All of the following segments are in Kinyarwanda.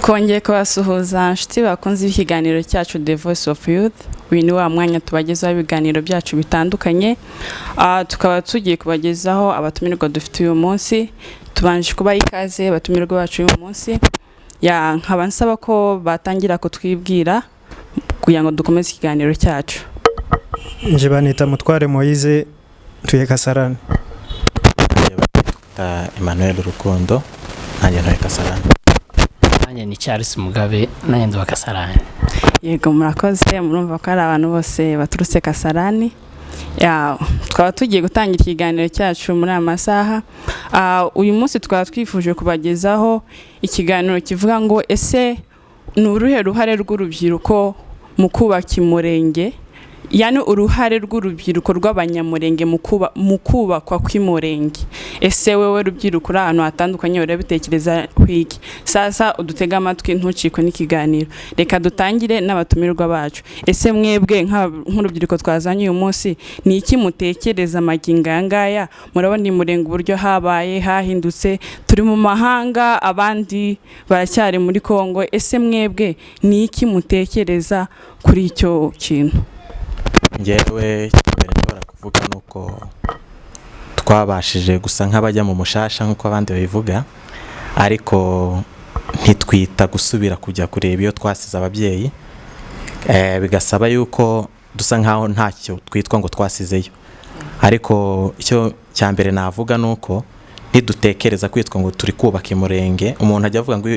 Kongeye kubasuhuza nshuti bakunze ikiganiro cyacu The Voice of Youth. Uyu ni wa mwanya tubagezaho ibiganiro byacu bitandukanye. Tukaba tugiye kubagezaho abatumirwa dufite uyu munsi. Tubanje kubaha ikaze abatumirwa bacu uyu munsi. Nkaba nsaba ko batangira kutwibwira kugira ngo dukomeze ikiganiro cyacu. Nje banita Mutware Moise tuye Kasarani. Emmanuel Rukondo nanjye ntuye Kasarani. Nanjye ni Charles Mugabe nanjye nduwa Kasarani. Yego murakoze, murumva ko ari abantu bose baturutse Kasarani. Twaba tugiye gutangira ikiganiro cyacu muri aya masaha. Uyu munsi twaba twifuje kubagezaho ikiganiro kivuga ngo ese ni uruhe ruhare rw'urubyiruko mu kubaka umurenge, yani uruhare rw'urubyiruko rw'abanyamurenge mu kubakwa kw'umurenge. Ese wewe rubyiruko uri ahantu hatandukanye urabitekereza kwiki? Sasa udutega amatwi ntucikwe n'ikiganiro. Reka dutangire n'abatumirwa bacu. Ese mwebwe nk'urubyiruko twazanye uyu munsi ni iki mutekereza maginga ngaya? Murabona umurenge uburyo habaye hahindutse, turi mu mahanga abandi baracyari muri Kongo. Ese mwebwe ni iki mutekereza kuri icyo kintu? Ngewe mbere nshobora kuvuga nuko twabashije gusa nk'abajya mu mushasha nk'uko abandi babivuga, ariko ntitwita gusubira kujya kureba iyo twasize ababyeyi, bigasaba yuko dusa nkaho ntacyo twitwa ngo twasizeyo. Ariko icyo cya mbere navuga nuko ntidutekereza kwitwa ngo turi kubaka umurenge. Umuntu ajya avuga ngo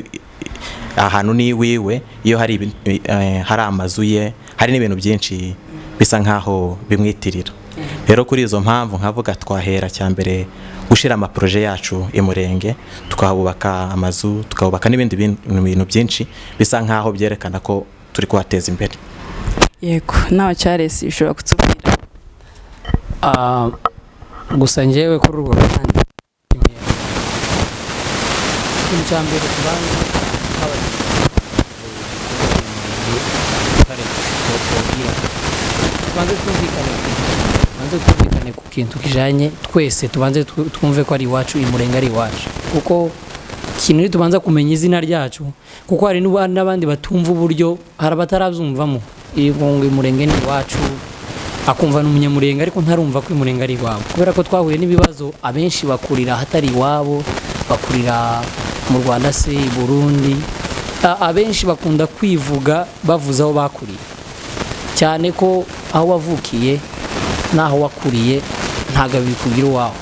ahantu ni wiwe iyo hari amazu ye, hari n'ibintu byinshi bisa nkaho bimwitirira. Rero kuri izo mpamvu nkavuga twahera cyambere gushira amaproje yacu imurenge, tukahubaka amazu, tukahubaka n'ibindi bintu byinshi bisa nkaho byerekana ko turi kuhateza imbere. Yego, nawe Charles ushobora kutubwira? Gusa njewe kuri urwo ruhande icyambere tubanza twumvikane ku kintu kijanye twese tubanze twumve ko ari iwacu, imurenge ari iwacu. Kuko kintu tubanza kumenya izina ryacu, kuko hari n'abandi batumva uburyo, hari abatarabyumvamo ngo imurenge ni iwacu, akumva n'umunyamurenge ariko ntarumva ko imurenge ari iwabo. Kubera ko twahuye n'ibibazo, abenshi bakurira hatari iwabo, bakurira mu Rwanda se, i Burundi. Abenshi bakunda kwivuga bavuze aho bakuriye, cyane ko aho wavukiye naho wakuriye ntago bikugira iwawe.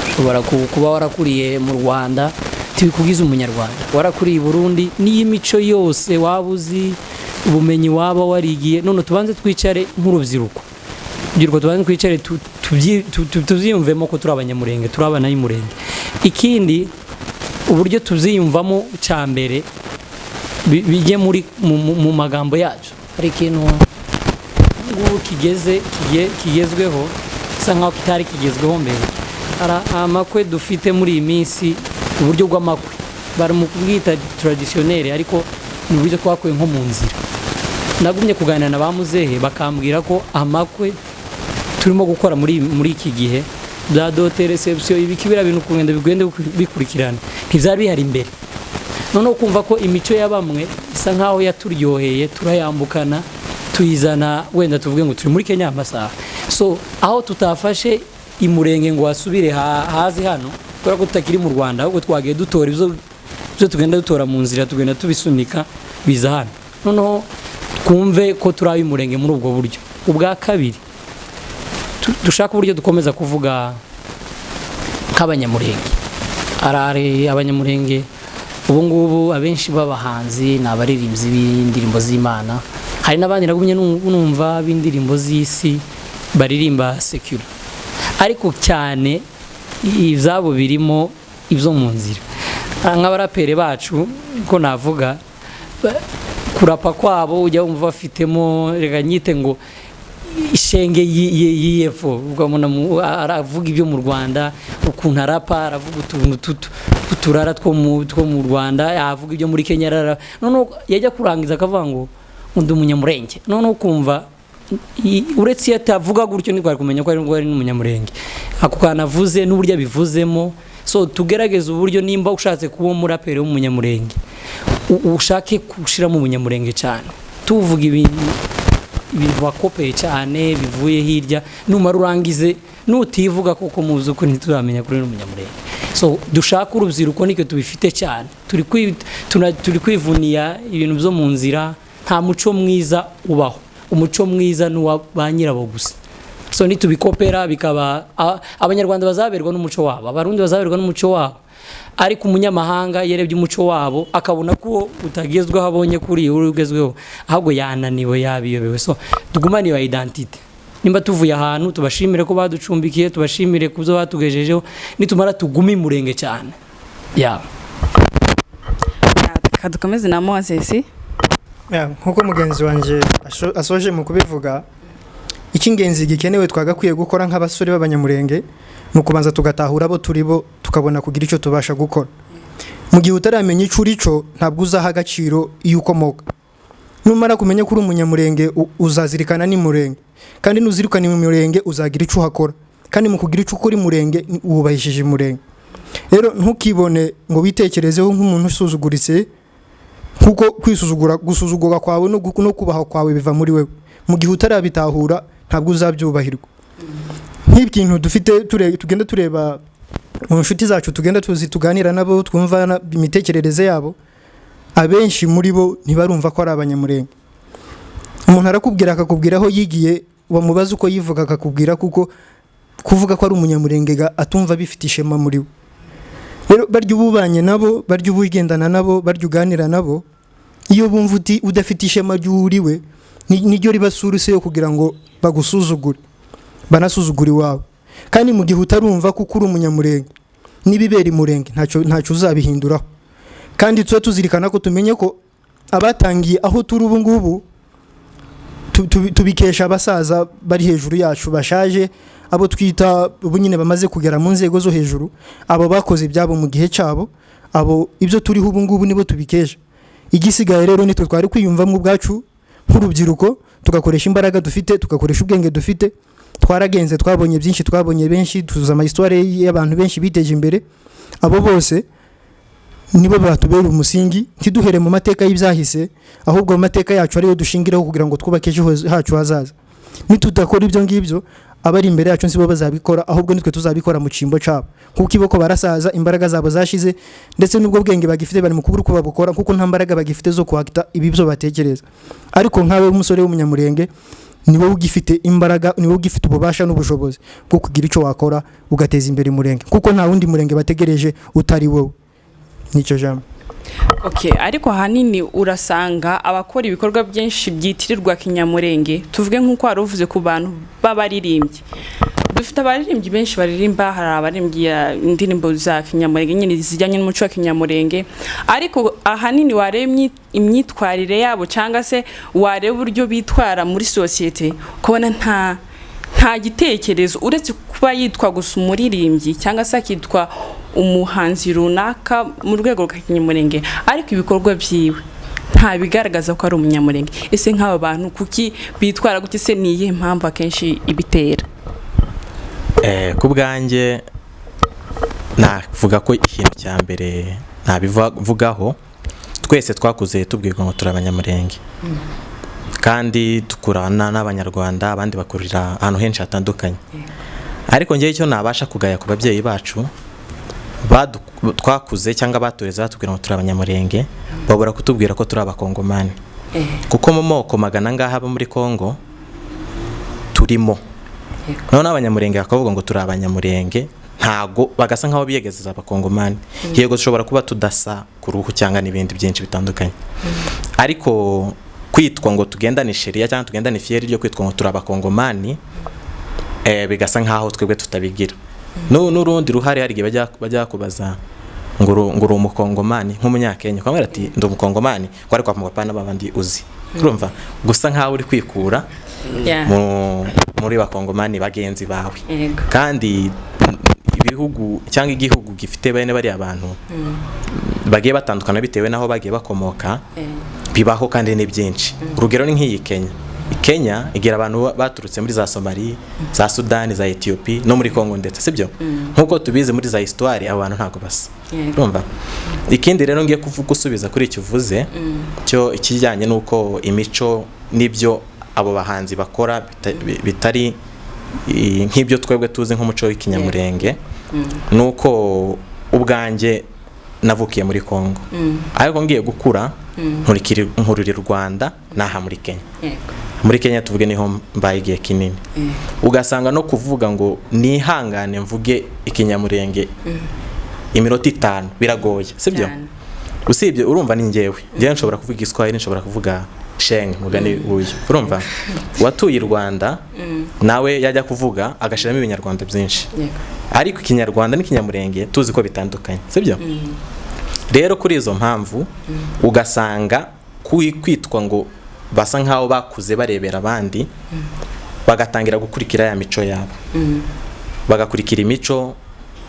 Ushobora kuba warakuriye mu Rwanda tibikugize umunyarwanda, warakuriye i Burundi, n'iyi mico yose wabuzi, ubumenyi waba warigiye. None tubanze twicare nk'urubyiruko, tubanze twicare tubyiyumvemo ko turi abanyamurenge, turi abana y'umurenge. Ikindi uburyo tubyiyumvamo cya mbere bijye mu magambo yacu. Hari ikintu ngubu kigezweho bisa nkaho kitari kigezweho mbere. Amakwe dufite muri iyi minsi, uburyo bw'amakwe bari mu kubwita traditionnel, ariko ni uburyo twakuye nko mu nzira. Nagumye kuganira na ba muzehe bakambwira ko amakwe turimo gukora muri iki gihe bya dote reception, ibikibira bintu kugenda bigende bikurikirana ntibyari bihari imbere. Noneho kumva ko imico ya bamwe isa nkaho yaturyoheye, turayambukana tuyizana, wenda tuvuge ngo turi muri Kenya amasaha. So aho tutafashe imurenge ngo wasubire hazi hano, kubera ko tutakiri mu Rwanda, ahubwo twagiye dutora ibyo tugenda dutora mu nzira, tugenda tubisunika biza hano. Noneho twumve ko turi ab'imurenge muri ubwo buryo. Ubwa kabiri dushaka uburyo dukomeza kuvuga nk'abanyamurenge. Arare abanyamurenge ubu ngubu abenshi b'abahanzi ni abaririmbyi b'indirimbo z'Imana, hari n'abandi nagumye numva b'indirimbo z'isi baririmba secular, ariko cyane ibyabo birimo ibyo mu nzira. Nk'abarapere bacu ko navuga, kurapa kwabo ujya wumva bafitemo, reka nyite ngo ishenge yiyefo ugamona aravuga ibyo mu Rwanda ukuntu arapa aravuga utuntu tuturara two mu Rwanda yavuga ibyo muri Kenya none yajya kurangiza akavuga ngo undi umunyamurenge none kumva uretse yatavuga gutyo ni kwari kumenya ko ari n'umunyamurenge ako kanavuze n'uburyo bivuzemo so tugerageza uburyo nimba ushatse kuba umuraperi w'umunyamurenge ushake gushira mu munyamurenge cyane tuvuga ibintu bakopeye cyane bivuye hirya numara urangize nutivuga koko muzi ko ntituramenya kuri n'umunyamurenge so dushaka urubyiruko niko tubifite cyane turi kwivuniya ibintu byo mu nzira nta muco mwiza ubaho umuco mwiza n'uwa ba nyirabo gusa so nitubikopera bikaba abanyarwanda bazaberwa n'umuco wabo abarundi bazaberwa n'umuco wabo ariko umunyamahanga yerebye umuco wabo akabona ko utagezweho abonye kuri urugezweho ahubwo yananiwe yabiyobewe so tugumane ya identity nimba tuvuye ahantu tubashimire ko baducumbikiye tubashimire kubyo batugejejeho nitumara tugumi murenge cyane kadukomeze na Moses nkuko mugenzi wanje asoje mu kubivuga icy'ingenzi gikenewe twagakwiye gukora nk'abasore b'abanyamurenge nukubanza tugatahura abo turibo tukabona kugira icyo tubasha gukora mu gihe utaramenya icyo urico ntabwo uzaha agaciro iyo ukomoka numara kumenya kuri umunyamurenge uzazirikana ni murenge kandi nuzirikana ni murenge uzagira icyo uhakora kandi mu kugira icyo ukora murenge wubahishije murenge rero ntukibone ngo witekerezeho nk'umuntu usuzuguritse kuko gusuzugura kwawe no kubaho kwawe biva muri wewe mu gihe utarabitahura ntabwo uzabyubahirwa nk'ikintu dufite tugenda tureba mu nshuti zacu tugenda tuganira nabo twumva imitekerereze yabo abenshi muri bo ntibarumva ko ari abanyamurenge umuntu arakubwira akakubwira aho yigiye wamubaza uko yivuga akakubwira kuko kuvuga ko ari umunyamurenge atumva bifite ishema muri we rero barya ububanye nabo barya ubugendana nabo barya uganira nabo iyo bumva udafite ishema ry'uriwe niryo ribasuruse yo kugira ngo bagusuzugure banasuzugura iwawe kandi mu gihe utarumva kuko uri umunyamurenge n'ibibera murenge ntacyo uzabihinduraho kandi tuba tuzirikana ko tumenye ko abatangiye aho turi ubu ngubu tubikesha abasaza bari hejuru yacu bashaje abo twita nyine bamaze kugera mu nzego zo hejuru abo bakoze ibyabo mu gihe cyabo abo ibyo turiho ubu ngubu nibo tubikesha igisigaye rero nitwe twari kwiyumvamo ubwacu nk'urubyiruko tugakoresha imbaraga dufite tugakoresha ubwenge dufite twaragenze twabonye byinshi twabonye benshi tuzuza amahistware y'abantu benshi biteje imbere abo bose nibo batubera umusingi ntiduhere mu mateka y'ibyahise ahubwo mu mateka yacu ariyo dushingireho kugira ngo twubake ejohacu hazaza nitudakora ibyo ngibyo abari imbere yacu nsibo bazabikora ahubwo nitwe tuzabikora mu cimbo cyabo kuko iboko barasaza imbaraga zabo zashize ndetse n'ubwo bwenge bagifite bari mu kubura uko babukora kuko nta mbaraga bagifite zo kwakita ibibyo batekereza ariko nkawe umusore w'umunyamurenge niwe ugifite imbaraga niwe ugifite ububasha n'ubushobozi bwo kugira icyo wakora ugateza imbere murenge kuko nta wundi murenge bategereje utari wowe nicyo jambo ariko ahanini urasanga abakora ibikorwa byinshi byitirirwa kinyamurenge tuvuge nk'uko wari uvuze ku bantu b'abaririmbyi dufite abaririmbyi benshi baririmba hari abaririmbyi indirimbo za kinyamurenge nyine zijyanye n'umuco wa kinyamurenge ariko ahanini wareba imyitwarire yabo cyangwa se wareba uburyo bitwara muri sosiyete ukabona nta gitekerezo uretse kuba yitwa gusa umuririmbyi cyangwa se akitwa umuhanzi runaka mu rwego rwa kinyamurenge ariko ibikorwa byiwe nta bigaragaza ko ari umunyamurenge ese nk'aba bantu kuki bitwara gute se niye mpamvu akenshi ibitera ku bwanjye navuga ko ikintu cya mbere ntabivugaho twese twakuze tubwirwa ngo turi abanyamurenge kandi dukurana n'abanyarwanda abandi bakurira ahantu henshi hatandukanye ariko ngewe icyo nabasha kugaya ku babyeyi bacu twakuze cyangwa batureze batubwira ngo turi abanyamurenge babura kutubwira ko turi abakongomani kuko mu moko magana ngaha abo muri Kongo turimo none abanyamurenge bakavuga ngo turi abanyamurenge ntago bagasa nkaho biyegezeza abakongomani yego dushobora kuba tudasa ku ruhu cyangwa n'ibindi byinshi bitandukanye ariko kwitwa ngo tugendane sheria cyangwa tugendane fieri ryo kwitwa ngo turi abakongomani bigasa nkaho twebwe tutabigira n'urundi ruhare hari igihe bajya kubaza ngo umukongomani nk'umunyakenya kwamara ati ndi umukongomani kwari kwa mupapa n'abandi uzi urumva gusa nkaho uri kwikura muri bakongomani bagenzi bawe kandi ibihugu cyangwa igihugu gifite bene bari abantu bagiye batandukana bitewe naho bagiye bakomoka bibaho kandi ni byinshi. Urugero ni nk'iyi Kenya igira abantu baturutse muri za Somalia, za Sudani, za Ethiopia no muri Congo ndetse sibyo nkuko tubize muri za histoire abantu ntago basa. Urumva ikindi rero ngiye kuvuga usubiza kuri icyo uvuze cyo ikijyanye nuko imico nibyo abo bahanzi bakora bitari nk'ibyo twebwe tuzi nk'umuco w'ikinyamurenge nuko ubwanjye navukiye muri Congo ariko ngiye gukura nkurira Rwanda naha muri Kenya. Muri Kenya tuvuge niho mbaye igihe kinini ugasanga no kuvuga ngo nihangane mvuge ikinyamurenge iminota 5 biragoye sibyo. Usibye urumva ni njyewe nshobora kuvuga Igiswahili, nshobora kuvuga sheng mugani uyu urumva watuye i Rwanda nawe yajya kuvuga agashiramo ibinyarwanda byinshi ariko ikinyarwanda n'ikinyamurenge tuzi ko bitandukanye sibyo. Rero kuri izo mpamvu ugasanga kwitwa ngo basa nkaho bakuze barebera abandi bagatangira gukurikira ya mico yabo bagakurikira imico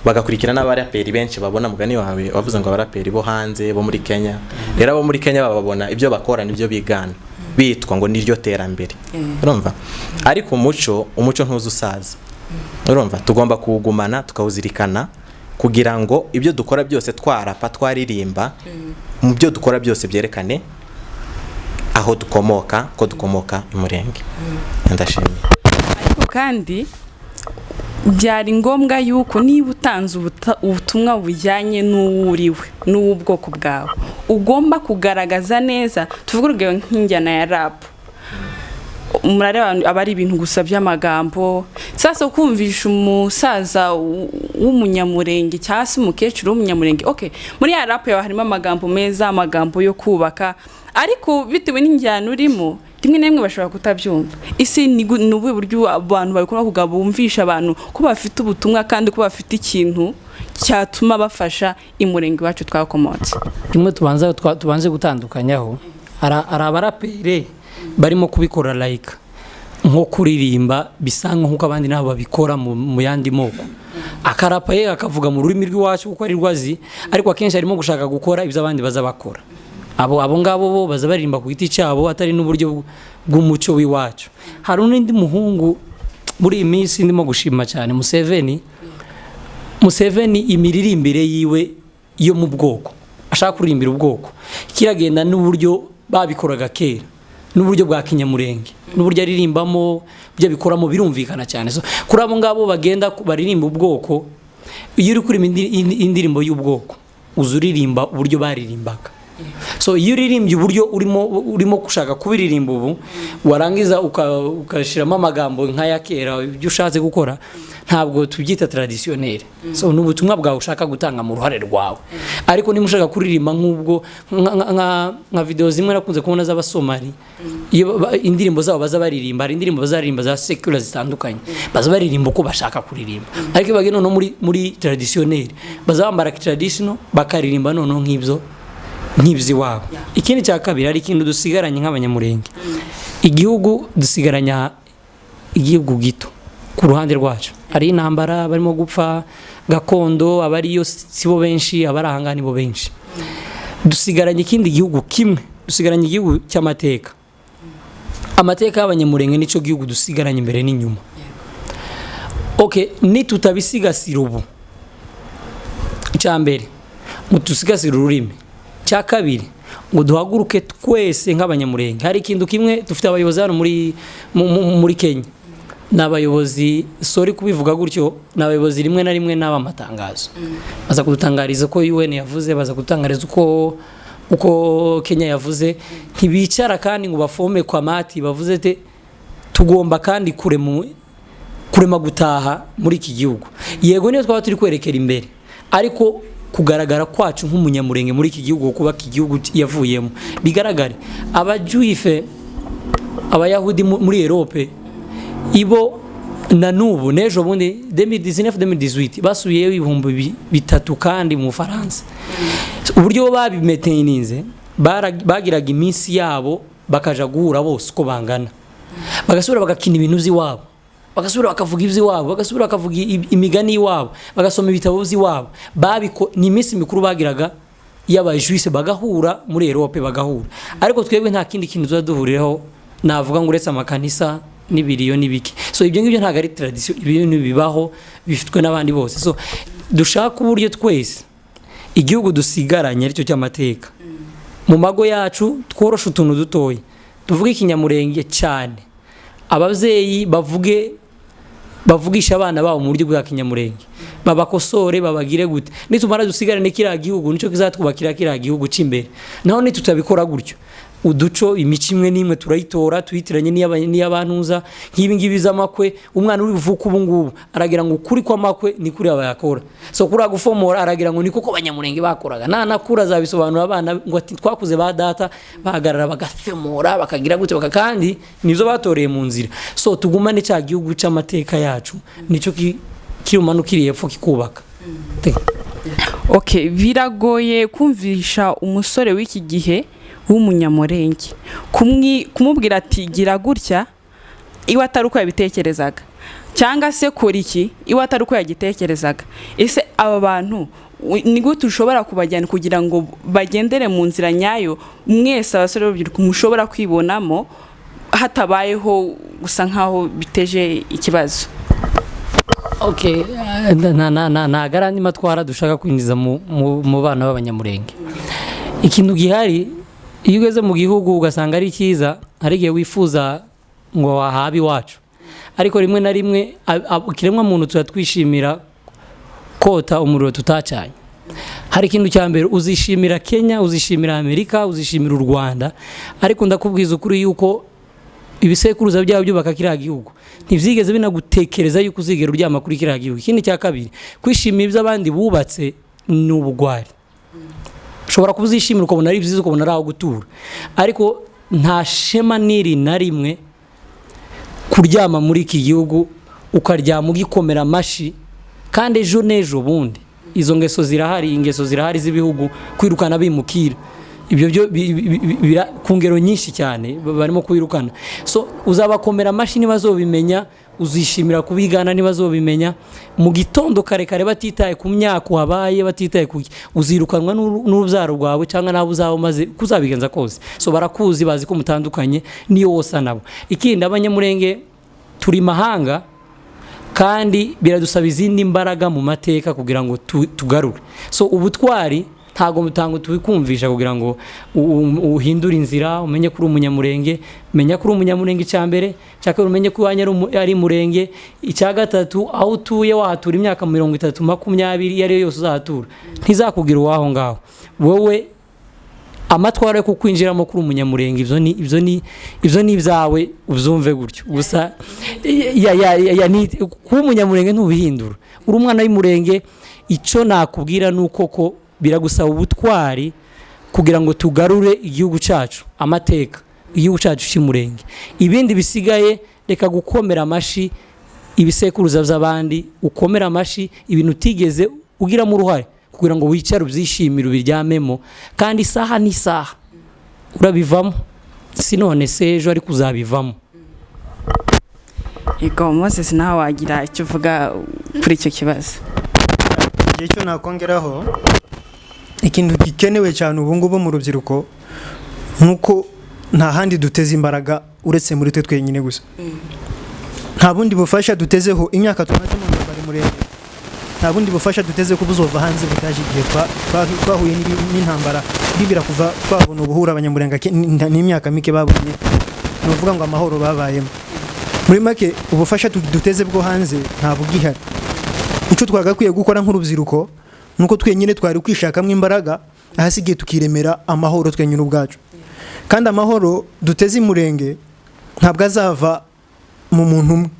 bagakurikira n'abaraperi benshi babona mugani wawe wavuze ngo abaraperi bo hanze bo muri Kenya. Rero abo muri Kenya babona ibyo bakora nibyo bigana bitwa ngo niryo terambere urumva ariko umuco ntuzusaza urumva tugomba kuwugumana tukawuzirikana kugira ngo ibyo dukora byose twarapa twaririmba mu byo dukora byose byerekane aho dukomoka ko dukomoka imurenge. Ndashimiye. Ariko kandi byari ngombwa yuko niba utanze ubutumwa bujyanye n'uwuriwe n'ubwoko bwawe ugomba kugaragaza neza. Tuvuga urugero nk'injyana ya rap umurareba abari ibintu gusa by'amagambo. Sasa kumvisha umusaza w'umunyamurenge cyangwa se umukecuru w'umunyamurenge muri ya rap yawe harimo amagambo meza, amagambo yo kubaka, ariko bitewe n'injyana urimo rimwe na rimwe bashobora kutabyumva. Isi ni uburyo abantu babikora kugira bumvisha abantu ko bafite ubutumwa kandi ko bafite ikintu cyatuma bafasha imurenge wacu twakomotse. Rimwe tubanze gutandukanyaho abarapere barimo kubikora like nko kuririmba bisanga nkuko abandi nabo babikora mu yandi moko. Akarapa ye akavuga mu rurimi rw'iwacu kuko ari rwazi ariko akenshi arimo gushaka gukora ibyo abandi baza bakora. Abo ngabo bo baza baririmba ku giti cyabo atari n'uburyo bw'umuco w'iwacu. Hari undi muhungu muri iyi minsi ndimo gushima cyane Museveni imiririmbire yiwe yo mu bwoko ashaka kuririmbira ubwoko kiragenda n'uburyo babikoraga kera n'uburyo bwa kinyamurenge n'uburyo aririmbamo byo bikoramo birumvikana cyane. So kuri abo ngabo bagenda baririmba ubwoko iyo uri kuri indirimbo y'ubwoko uzuririmba uburyo baririmbaga. So iyo uririmbye uburyo urimo gushaka kubiririmba ubu warangiza ukashiramo amagambo nk'aya kera ibyo ushatse gukora ntabwo tubyita traditionnel. So n'ubutumwa bwawe ushaka gutanga mu ruhare rwawe ariko niba ushaka kuririmba nk'ubwo nka video zimwe nakunze kubona z'abasomali iyo indirimbo zabo baza baririmba hari indirimbo bazaririmba za secular zitandukanye baza baririmba uko bashaka kuririmba ariko bageno no muri traditionnel bazambara traditional bakaririmba noneho nk'ibyo wabo. Ikindi cya kabiri ari ikintu dusigaranye nk'abanyamurenge igihugu dusigaranya igihugu gito ku ruhande rwacu ari intambara barimo gupfa Gakondo abariyo sibo benshi abarahangana bo benshi. Dusigaranye ikindi gihugu kimwe dusigaranye igihugu cy'amateka. Amateka y'abanyamurenge nico gihugu dusigaranye imbere n'inyuma. Ni tutabisigasira ubu cyambere ngo dusigasire ururimi cya kabiri ngo duhaguruke twese nk'abanyamurenge. Hari ikintu kimwe dufite abayobozi hano muri Kenya n'abayobozi sorry kubivuga gutyo n'abayobozi rimwe na rimwe n'abamatangazo baza kudutangariza ko UN yavuze baza kudutangariza uko Kenya yavuze ntibicara kandi ngo bafome kwa mati bavuze te tugomba kandi kurema gutaha muri iki gihugu. Yego niyo twaba turi kwerekera imbere ariko kugaragara kwacu nk'umunyamurenge muri iki gihugu kubaka igihugu yavuyemo bigaragare. Abajuife abayahudi muri Europe ibo na nubu nejo bundi 2019-2018 basubiyeyo 3,000 kandi mu Faransa. Uburyo babimetaininze bagiraga iminsi yabo bakaja guhura bose uko bangana bagasubira bagakina ibintu by'iwabo, bagasubira bakavuga iby'iwabo, bagasubira bakavuga imigani y'iwabo, bagasoma ibitabo by'iwabo. Ni iminsi mikuru bagiraga y'abajuise bagahura muri Europe bagahura. Ariko twebwe nta kindi kintu tuzaduhuriraho navuga ngo uretse amakanisa n'ibiriyo n'ibiki. So ibyo ngibyo ntago ari tradition, ibintu bibaho bifitwe n'abandi bose. So dushaka uburyo twese igihugu dusigaranye aricyo cy'amateka. Mu mago yacu tworosha utuntu dutoye, tuvuge ikinyamurenge cyane, ababyeyi bavugisha abana babo mu buryo bwa kinyamurenge, babakosore babagire gute. Nitumara dusigarane kiriya gihugu nico kizatwubakira kiriya gihugu cy'imbere. Naho nitutabikora gutyo, uduco imico imwe n'imwe turayitora tuyitiranye n'iy'abantuza nk'ibi ngibi z'amakwe. Umwana uri buvuka ubu ngubu aragira ngo ukuri kw'amakwe ni kuri abayakora, so kuri agufomora aragira ngo ni kuko abanyamurenge bakoraga. Nakura azabisobanura abana ngo ati twakuze ba data bahagarara bagafemora bakagira gute kandi nizo batoreye mu nzira. So tugumane cya gihugu cy'amateka yacu nico kirumanukiriye epfo kikubaka. Okay, biragoye kumvisha umusore w'iki gihe w'umunyamurenge kumubwira ati gira gutya iwe atari uko yabitekerezaga, cyangwa se kora iki iwe atari uko yagitekerezaga. Ese aba bantu ni gute ushobora kubajyana kugira ngo bagendere mu nzira nyayo mwese abasore b'urubyiruko mushobora kwibonamo hatabayeho gusa nkaho biteje ikibazo? Okay, nagarani matwara dushaka kwinjiza mu bana b'abanyamurenge. Ikintu gihari iyo ugeze mu gihugu ugasanga ari cyiza, hari igihe wifuza ngo wahabe iwacu, ariko rimwe na rimwe kiremwa muntu turatwishimira kota umuriro tutacanye. Hari ikintu cya mbere uzishimira Kenya, uzishimira Amerika, uzishimira u Rwanda, ariko ndakubwiza ukuri yuko ibisekuruza byabo byubaka kiriya gihugu ntivyigeze binagutekereza yuko uzigera uryama kuri kiriya gihugu. Ikindi cya kabiri, kwishimira ibyo abandi bubatse ni ubugwari. Ushobora kubuzishimira ukabona ari byiza ukabona ari aho gutura, ariko nta shema niri na rimwe kuryama muri iki gihugu ukaryama ugikomera amashi kandi ejo n'ejo bundi. Izo ngeso zirahari z'ibihugu kwirukana bimukira. Ibyo byo ku ngero nyinshi cyane barimo kwirukana. So uzabakomera amashi ntibazobimenya, uzishimira kubigana ntibazobimenya. Mu gitondo kare batitaye ku myaka wabaye, batitaye ku uzirukanwa n'urubyaro rwawe cyangwa nabo uzaba maze kuzabigenza kose. So barakuzi, bazi ko mutandukanye niyo wose nabo. Ikindi abanyamurenge turi mahanga kandi biradusaba izindi mbaraga mu mateka kugira ngo tugarure. So ubutwari ntago tubikumvisha kugira ngo uhindure inzira, umenye kuri umunyamurenge, menya kuri umunyamurenge cyambere, cyaka umenye ko ari murenge, icya gatatu aho utuye wahatura imyaka 30 20 yari yose uzahatura ntizakugira uwaho ngaho. Wowe amatwara yo kukwinjiramo kuri umunyamurenge ibyo ni ibyawe uzumve gutyo. Gusa kuba umunyamurenge ntubihindura. Uri umwana w'imurenge, icyo nakubwira nuko ko biragusaba ubutwari kugira ngo tugarure igihugu cyacu, amateka igihugu cyacu cy'imurenge. Ibindi bisigaye reka gukomera amashi ibisekuruza by'abandi, ukomera amashi ibintu utigeze ugiramo uruhare kugira ngo wicare ubyishimire ubiryamemo, kandi isaha n'isaha urabivamo. Sinone se ejo ari kuzabivamo. Yego Moses, nawe wagira icyo uvuga kuri icyo kibazo? Icyo nakongeraho, ikintu gikenewe cyane ubu ngubu mu rubyiruko nkuko nta handi duteze imbaraga uretse muri twe twenyine gusa. Nta bundi bufasha dutezeho imyaka tumaze mu bari murenge, nta bundi bufasha duteze ko buzova hanze butaje igihe twahuye n'intambara bibira kuva twabona ubuhura abanyamurenge n'imyaka mike babonye, no vuga ngo amahoro babayemo. Muri make ubufasha duteze bwo hanze nta bugihari. Icyo twagakwiye gukora nk'urubyiruko nuko twenyine twari kwishakamo imbaraga ahasigiye tukiremera amahoro twenyine ubwacu. Kandi amahoro duteze imurenge ntabwo azava mu muntu umwe,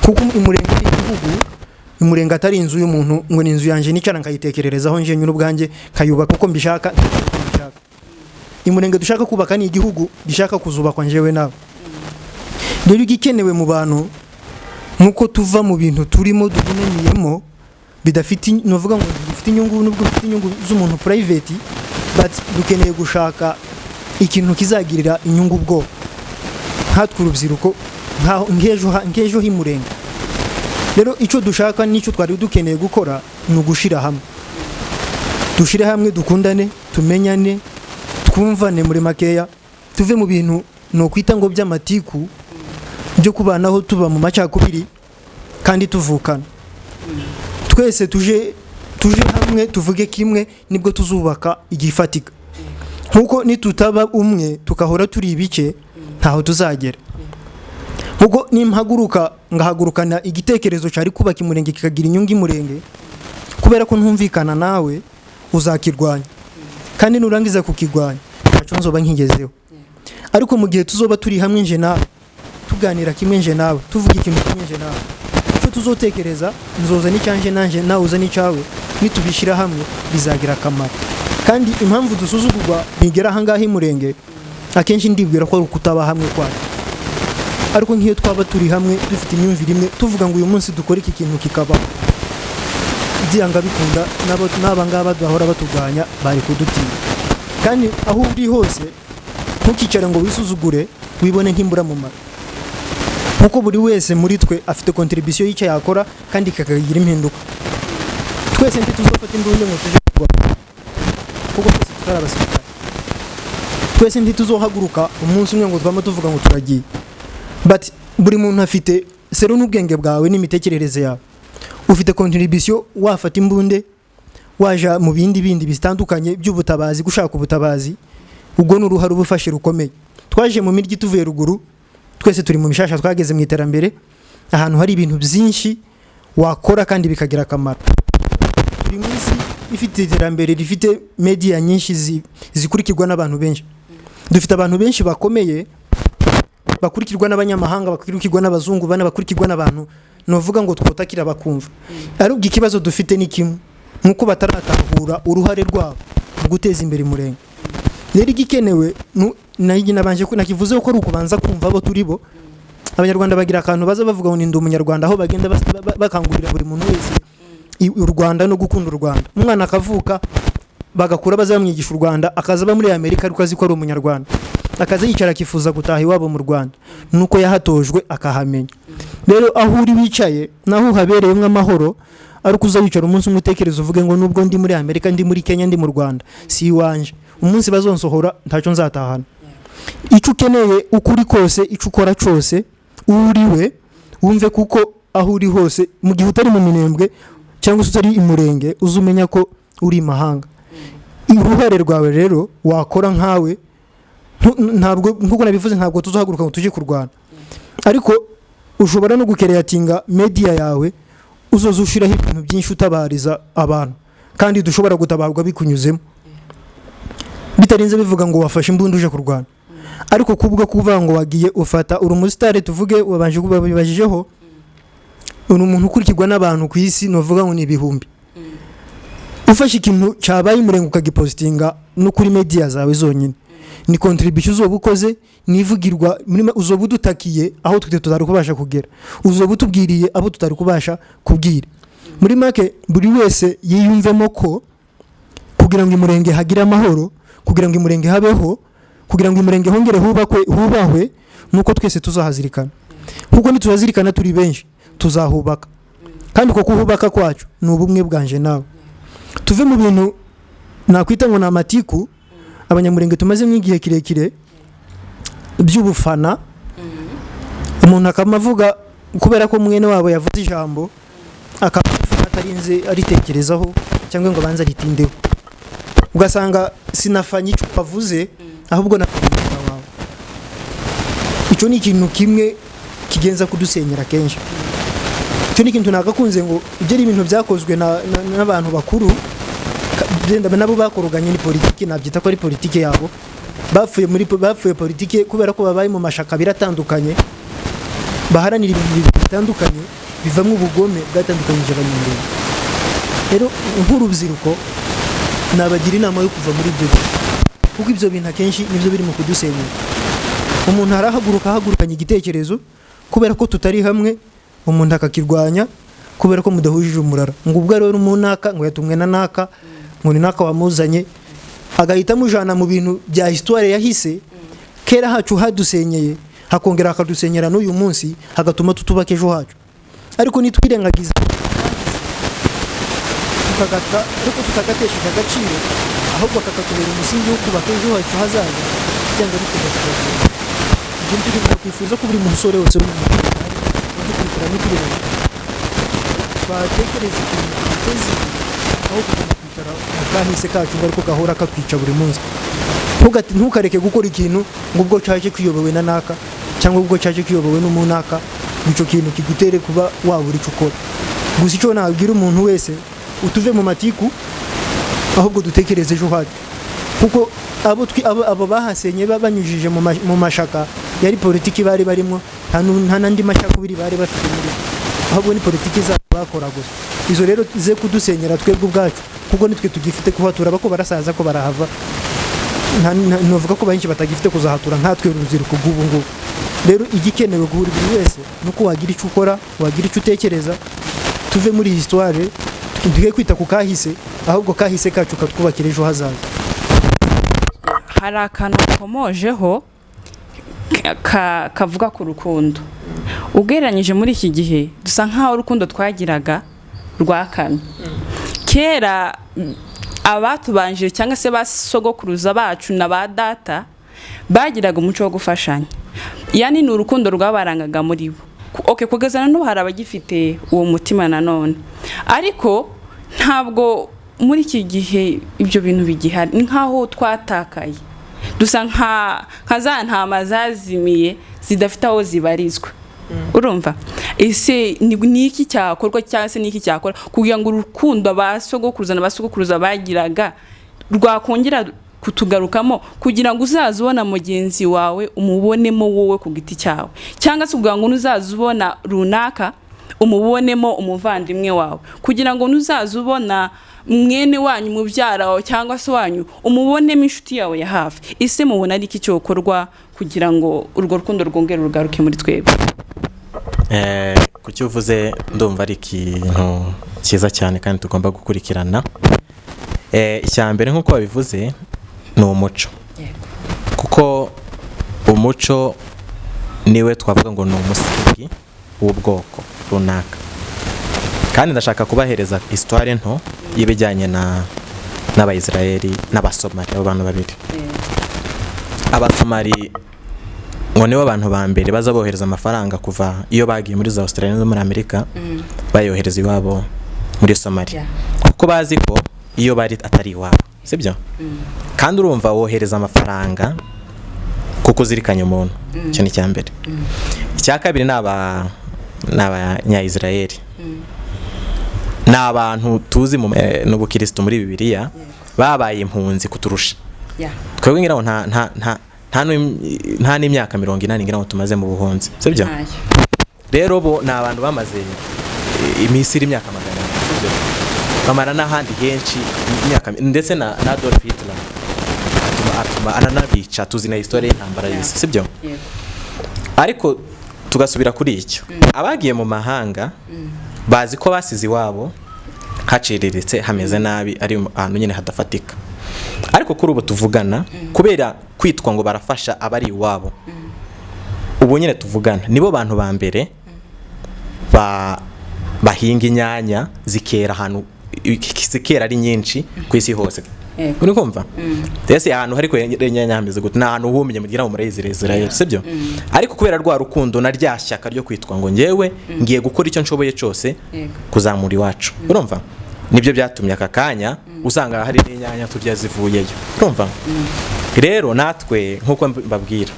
kuko imurenge igihugu, imurenge atari inzu y'umuntu ngo ni inzu yanje nicara nkayitekererezaho nje nyine ubwanjye kayubaka uko mbishaka. Imurenge dushaka kubaka ni igihugu gishaka kuzubakwa njewe nawe. Rero igikenewe mu bantu nuko tuva mu bintu turimo duhuneniyemo bidafite novuga ngo bifite inyungu, nubwo bifite inyungu z'umuntu private, but dukeneye gushaka ikintu kizagirira inyungu bwo nkatwe urubyiruko nk'ejo h'imurenge. Rero icyo dushaka n'icyo twari dukeneye gukora ni ugushira hamwe, dushire hamwe, dukundane, tumenyane, twumvane muri makeya, tuve mu bintu no kwita ngo by'amatiku byo kubanaho tuba mu macakubiri kandi tuvukana. Twese tuje hamwe, tuvuge kimwe, nibwo tuzubaka igifatika. Nkuko nitutaba umwe tukahora turi ibice ntaho tuzagera. Nkuko nimpaguruka ngahagurukana igitekerezo cyari kubaka imurenge kikagira inyungu imurenge, kubera ko ntumvikana nawe uzakirwanya, kandi nurangiza kukirwanya ntacyo nzoba nkigezeho. Ariko mu gihe tuzoba turi hamwe nje nawe, tuganira kimwe nje nawe, tuvuga ikintu kimwe nje nawe, icyo tuzotekereza nzoza n'icyanje nanje nawe uza n'icyawe, nitubishira hamwe bizagira akamaro. Kandi impamvu dusuzugurwa nigera ahangaha imurenge akenshi ndibwira ko ari ukutaba hamwe kwacu. Ariko nk'iyo twaba turi hamwe dufite imyumvire imwe, tuvuga ngo uyu munsi dukore iki kintu kikaba byanga bikunda, n'abangaba bahora batuganya bari kudutinya. Kandi aho uri hose ntukicare ngo wisuzugure wibone nk'imbura mu mara, kuko buri wese muri twe afite contribution y'icyo yakora kandi kakagira impinduka. Twese ntituzofata imbunda ngo tuje kurwana, kuko twese tutarabasirikare. Twese ntituzohaguruka umunsi umwe ngo twama tuvuga ngo turagiye, but buri muntu afite sero n'ubwenge bwawe n'imitekerereze yawe. Ufite contribution, wafata imbunde waja mu bindi bitandukanye by'ubutabazi, gushaka ubutabazi, ubwo n'uruhare ubufashe rukomeye. Twaje mu miryi tuvuye ruguru, twese turi mu mishasha, twageze mu iterambere, ahantu hari ibintu byinshi wakora kandi bikagira akamaro. Turi munsi ifite iterambere, rifite media nyinshi zikurikirwa n'abantu benshi. Dufite abantu benshi bakomeye bakurikirwa n'abanyamahanga, bakurikirwa n'abazungu, bakurikirwa n'abantu novuga ngo twotakira bakumva. Ariko ikibazo dufite ni kimwe, nuko bataratahura uruhare rwabo mu guteza imbere umurenge. Rero igikenewe nabanje nakivuze ko ari ukubanza kumva abo turibo. Abanyarwanda bagira akantu baza bavuga ngo ndi umunyarwanda, aho bagenda bakangurira buri muntu wese u Rwanda no gukunda u Rwanda. Umwana akavuka bagakura bazamwigisha u Rwanda, akaza muri Amerika ariko azi ko ari umunyarwanda, akaza yicara akifuza gutaha iwabo mu Rwanda, nuko yahatojwe akahamenya. Rero aho uri wicaye naho habereyemo amahoro, ari kuza wicara umunsi umutekerezo uvuge ngo nubwo ndi muri Amerika, ndi muri Kenya, ndi mu Rwanda, si wanje, umunsi bazonsohora ntacyo nzatahana. Icyo ukeneye ukuri kose, icyo ukora cyose uriwe wumve, kuko aho uri hose mu gihe utari mu minembwe cyangwa se utari imurenge, uzumenya ko uri mahanga. Uruhare rwawe rero wakora nkawe, ntabwo nkuko nabivuze, ntabwo tuzohaguruka ngo tuje kurwana, ariko ushobora no gukereatinga media yawe, uzoza ushiraho ibintu byinshi utabariza abantu, kandi dushobora gutabarwa bikunyuzemo, bitarinze bivuga ngo wafashe imbunda uje kurwana. Ariko kubwo kuvuga ngo wagiye ufata urumusitare, tuvuge wabanje kubabibajijeho, umuntu ukurikirwa n'abantu ku isi novuga ngo ni ibihumbi, ufashe ikintu cyabaye umurenge ukagipostinga no kuri media zawe zonyine, ni contribution uzoba ukoze, nivugirwa uzoba udutakiye aho tutari kubasha kugera, uzoba utubwiriye abo tutari kubasha kubwira. Muri make buri wese yiyumvemo ko kugira ngo imurenge hagire amahoro, kugira ngo imurenge habeho, kugira ngo imurenge hongere hubahwe, nuko twese tuzahazirikana. Kuko nituzazirikana turi benshi tuzahubaka, kandi uko kuhubaka kwacu ni ubumwe bwanje nawe. Tuve mu bintu nakwita ngo na matiku abanyamurenge tumaze mw'igihe kirekire by'ubufana. Umuntu akamavuga kubera ko mwene wabo yavuze ijambo akafana atarinze aritekerezaho cyangwa ngo banza ritindeho, ugasanga sinafanye icyo bavuze ahubwo nafanye wawe. Icyo ni ikintu kimwe kigenza kudusenyera kenshi. Icyo ni ikintu nagakunze ngo ibyo ari ibintu byakozwe n'abantu bakuru, nabo bakoroganye ni politiki, nabyita ko ari politiki yabo, bapfuye politiki kubera ko babaye mu mashaka biratandukanye, baharanira ibintu bitandukanye, bivamo ubugome bwatandukanyije abanyamurenge. Rero nk'urubyiruko nabagira inama yo kuva muri ibyo bintu, kuko ibyo bintu akenshi nibyo biri mu kudusenyera. Umuntu ahagurukanye igitekerezo kubera ko tutari hamwe, umuntu akakirwanya kubera ko mudahujije umurara, ngo ubwo rero umunaka ngo yatumwe na naka, ngo ni naka wamuzanye, agahita mujana mu bintu bya histoire yahise. Kera hacu hadusenyeye hakongera hakadusenyera n'uyu munsi hagatuma tutubaka ejo hacu. Ariko nitwirengagiza ariko tutagatesha agaciro ahubwo kakatubera umusingi wo kubaka ejo hacu hazaza cyangwa bikomeza kugenda. Ibyo turi kwifuza ko buri musore wese uri mu gukurikira n'ikirere batekereza ikintu kiteze aho kwicara mu kahise kacu ariko gahora kakwica buri munsi. Ntukareke gukora ikintu ngo ubwo cyaje kwiyobowe na naka cyangwa ubwo cyaje kwiyobowe n'umunaka nicyo kintu kigutere kuba wabura icyo ukora. Gusa icyo nabwira umuntu wese utuve mu matiku ahubwo dutekereze ejo hacu, kuko abo bahasenye banyujije mu mashaka yari politiki bari barimo, nta nandi mashakubiri bari bafite muri ahubwo ni politiki zabo bakora gusa. Izo rero ze kudusenyera twebwe ubwacu kuko nitwe tugifite kuhatura bako barasaza ko barahava. Novuga ko benshi batagifite kuzahatura nkatwe urubyiruko bw'ubu ngubu. Rero igikenewe guhura buri wese nuko wagira icyo ukora, wagira icyo utekereza, tuve muri histoire tugiye kwita ku kahise ahubwo kahise kacu katwubakira ejo hazaza. Hari akantu komojeho kavuga ku rukundo. Ugereranyije muri iki gihe dusa nkaho urukundo twagiraga rwakamye. Kera abatubanjije cyangwa se basogokuruza bacu na ba data bagiraga umuco wo gufashanya. Yani ni urukundo rwabarangaga muri bo. Okay, kugeza n'ubu hari abagifite uwo mutima nanone. Ariko ntabwo muri iki gihe ibyo bintu bigihari, ni nkaho twatakaye. Dusa nka za ntama zazimiye zidafite aho zibarizwa. Urumva? Ese ni iki cyakorwa cyangwa se ni iki cyakora kugira ngo urukundo abasogokuruza bagiraga rwakongera kutugarukamo kugira ngo uzazubona mugenzi wawe umubonemo wowe ku giti cyawe, cyangwa se kugira ngo uzazubona runaka umubonemo umuvandimwe wawe, kugira ngo uzazubona mwene wanyu mubyara wawe cyangwa se wanyu umubonemo inshuti yawe ya hafi. Ese mubona ari iki cyokorwa kugira ngo urwo rukundo rwongere rugaruke muri twebwe? Kuki uvuze ndumva ari ikintu cyiza cyane kandi tugomba gukurikirana. Icyambere nk'uko babivuze ni umuco, kuko umuco niwe twavuga ngo ni umusingi w'ubwoko runaka. Kandi ndashaka kubahereza histoire nto y'ibijyanye n'Abayisiraheli n'Abasomali, abo bantu babiri. Abasomali ngo nibo abantu ba mbere baza bohereza amafaranga kuva iyo bagiye muri za Australia no muri Amerika, bayohereza iwabo muri Somalia, kuko bazi ko iyo bari atari iwabo, sibyo? Kandi urumva wohereza amafaranga kuko uzirikanye umuntu, cyo ni cyambere. Icya kabiri n'Abanyayisiraheli n'abantu tuzi mu n'ubukristo muri Bibiliya babaye impunzi kuturusha. Twebwe ngira ngo nta n'imyaka 80 ngira ngo tumaze mu buhunzi, sibyo? Rero bo n'abantu bamaze imisiri imyaka 100, sibyo? Bamara n'ahandi henshi imyaka, ndetse na Adolf Hitler atuma aranabica, tuzi na histoire y'intambara y'isi, sibyo? Ariko tugasubira kuri icyo, abagiye mu mahanga bazi ko basize iwabo haciriritse hameze nabi, ari ahantu nyine hadafatika. Ariko kuri ubu tuvugana kubera kwitwa ngo barafasha abari iwabo, ubu nyine tuvugana nibo bantu ba mbere bahinga inyanya zikera ahantu zikera ari nyinshi ku isi hose. Uri kumva? Ese ahantu hari kwenyanya hameze gute? Na ahantu humye mugira ngo murayizirezera, sibyo? Ariko kubera rwa rukundo na rya shyaka ryo kwitwa ngo ngewe ngiye gukora icyo nshoboye cyose kuzamura iwacu. Urumva? Nibyo byatumye aka kanya usanga hari n'inyanya turya zivuyeyo. Urumva? Rero natwe nkuko mbabwira,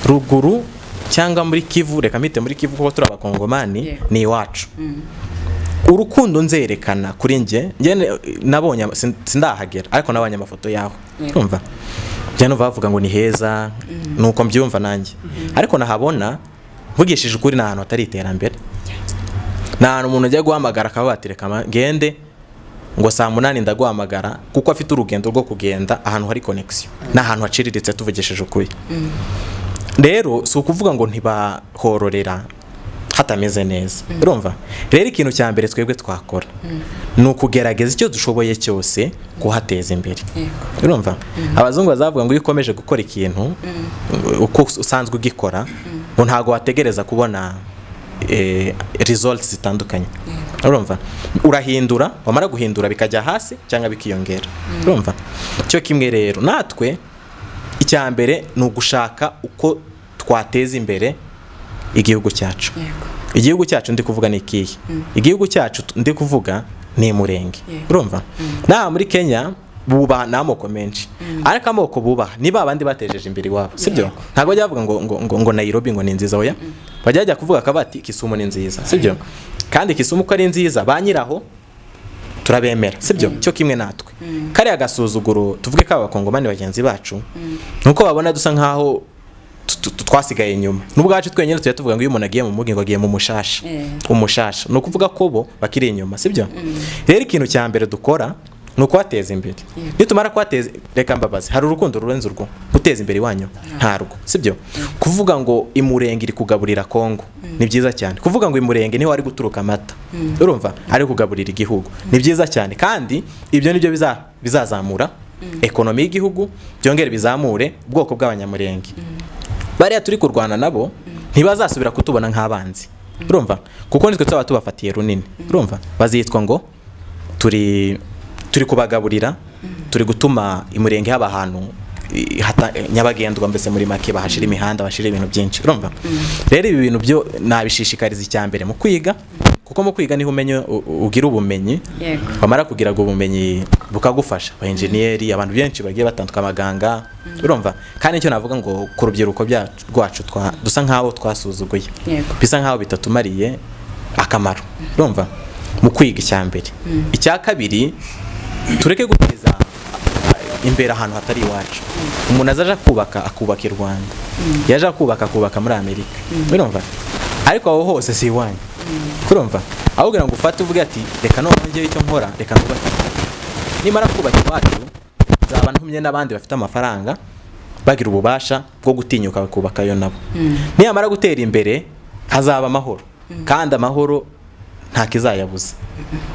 ruguru cyangwa muri Kivu, reka mite muri Kivu kuko turi abakongomani, ni iwacu. Urukundo nzerekana kuri nge nabonye sindahagera, ariko nabonye amafoto yaho. Urumva? Byano bavuga ngo ni heza, nuko mbyumva nanjye. Ariko nahabona mvugishije ukuri na ahantu atari iterambere. Na ahantu umuntu ajya guhamagara akabatireka ngende ngo saa 8 ndaguhamagara kuko afite urugendo rwo kugenda ahantu hari connection. Na ahantu haciriritse tuvugishije ukuri. Rero si ukuvuga ngo ntibahororera hatameze neza. Urumva? Rero ikintu cya mbere twebwe twakora ni ukugerageza icyo dushoboye cyose kuhateza imbere. Urumva? Abazungu bazavuga ngo iyo ukomeje gukora ikintu uko usanzwe ugikora ngo ntago wategereza kubona results zitandukanye. Urumva urahindura, wamara guhindura bikajya hasi cyangwa bikiyongera. Urumva cyo kimwe rero natwe icya mbere ni ugushaka uko twateza imbere igihugu cyacu. Igihugu cyacu ndi kuvuga ni ikihe? Igihugu cyacu ndi kuvuga ni murenge. Urumva na muri Kenya bubaha n'amoko menshi, ariko amoko bubaha niba abandi batejeje imbere wabo, sibyo? Ntago bajya bavuga ngo Nairobi ngo ni nziza, oya bajya kuvuga kabati Kisumu ni nziza, sibyo? Kandi Kisumu ko ari nziza banyiraho turabemera, sibyo? Cyo kimwe natwe kare agasuzuguro tuvuge ka abakongomani bagenzi bacu nuko babona dusa nkaho twasigaye inyuma. N'ubwacu twenyine tuvuga ngo iyo umuntu agiye mu mugi ngo agiye mu mushasha, umushasha no kuvuga ko bo bakiri inyuma, sibyo? Rero ikintu cya mbere dukora nuko wateza imbere. Nitumara kwateza, reka mbabaze, hari urukundo rurenze urwo guteza imbere wanyu ntarwo, sibyo? Kuvuga ngo imurenge iri kugaburira Kongo ni byiza cyane. Kuvuga ngo imurenge niho ari guturuka amata, urumva ari kugaburira igihugu ni byiza cyane, kandi ibyo nibyo bizazamura ekonomi y'igihugu, byongere bizamure ubwoko bw'abanyamurenge. Bariya turi kurwana nabo ntibazasubira kutubona nk'abanzi, urumva, kuko nitwe twaba tubafatiye runini. Urumva bazitwa ngo turi kubagaburira, turi gutuma imurenge haba ahantu nyabagendwa, mbese muri make bahashira imihanda, bashira ibintu byinshi. Urumva rero ibi bintu byo nabishishikariza icyambere mu kwiga, kuko mu kwiga niho umenye ugira ubumenyi. Wamara kugira ngo ubumenyi bukagufasha ba engineer, abantu benshi bagiye batanduka, amaganga. Urumva kandi icyo navuga ngo ku rubyiruko rwacu dusa nkaho twasuzuguye, bisa nkaho bitatumariye akamaro. Urumva mu kwiga icyambere. Icya kabiri, tureke guteza imbere ahantu hatari iwacu. Umuntu azaje akubaka i Rwanda, yaje akubaka muri Amerika, urumva, ariko aho hose si iwanyu. Urumva ahubwo ngo ufate uvuge ati reka none ngiye icyo nkora, reka nubake. Nimara kubaka iwacu zaba ntumye n'abandi bafite amafaranga bagira ububasha bwo gutinyuka kubakayo nabo. Niyamara gutera imbere hazaba amahoro, kandi amahoro nta kizayabuza.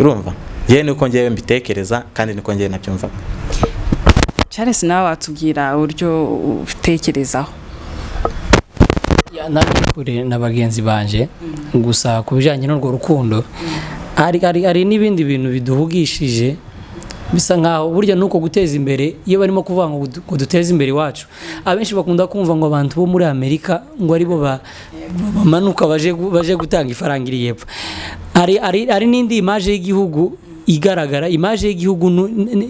Urumva yewe niko ngiye mbitekereza, kandi niko ngiye nabyumva. Charles, nawe watubwira uburyo utekerezaho? Nari kure na bagenzi banje, gusa kubijanye n'urwo rukundo ari n'ibindi bintu biduhugishije, bisa nkaho burya nuko guteza imbere. Iyo barimo kuvuga ngo duteze imbere iwacu, abenshi bakunda kumva ngo abantu bo muri Amerika ngo ari bo bamanuka baje gutanga ifaranga iri yepfo. Ari n'indi image y'igihugu igaragara, image y'igihugu